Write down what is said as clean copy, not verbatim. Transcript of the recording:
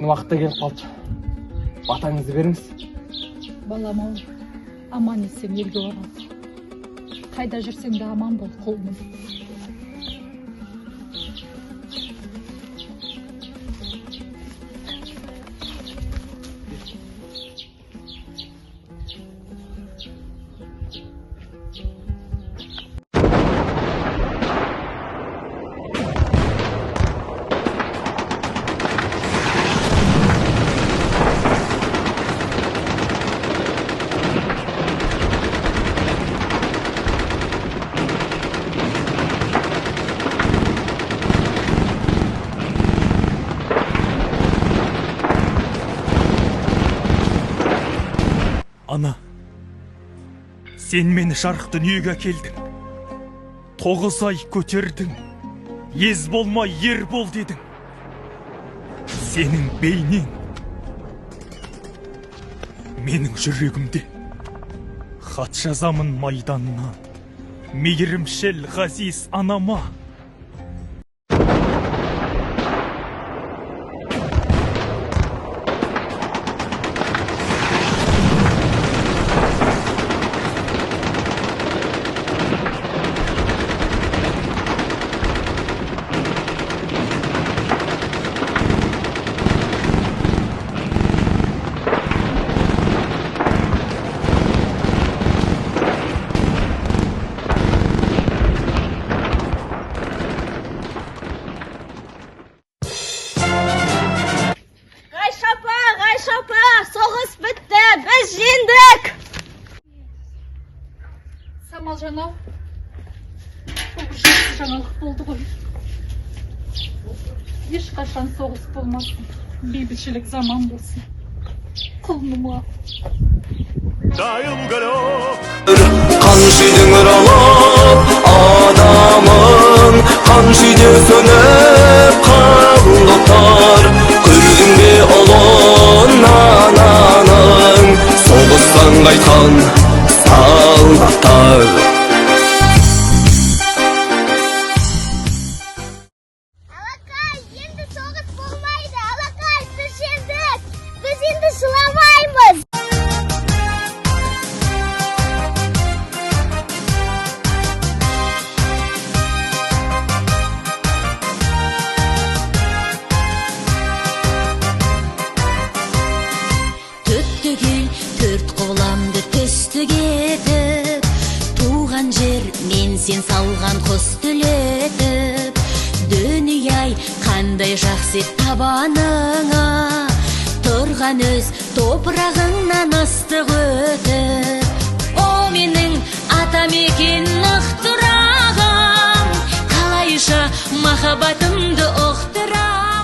Уақытта келіп қалды. Батаңызды беріңіз. Балам ау, аман есен елге орал. Қайда жүрсең де аман бол, құлыным. Ана, сен мені жарық дүниеге әкелдің. 9 ай көтердің. Ез болмай ер бол дедің. Сенің бейнең менің жүрегімде. Хат жазамын майданнан. Мейірімшіл ғазиз анама. Соғыс бітті, біз жеңдік. Самалжан ау, бұл жақсы жаңалық болды ғой. Ешқашан соғыс болмасын, бейбітшілік заман болсын. Құлыныма. Қаншидың ұралып адамын, қаншиде сөніп қалдықтар. Көрдің бе ұлын ананың, соғыстан қайтқан солдаттар. Алақай, енді соғыс болмайды. Алақай, біз жеңдік. Біз енді жыламаймыз. Төрт қоламды төстік етіп, туған жер мен сен салған құс түлетіп. Дүние-ай қандай жақсы табаныңа, тұрған өз топырағыңнан ыстық өтіп. О менің атамекен ақ тұрағым, қалайша махаббатымды ұқтырам.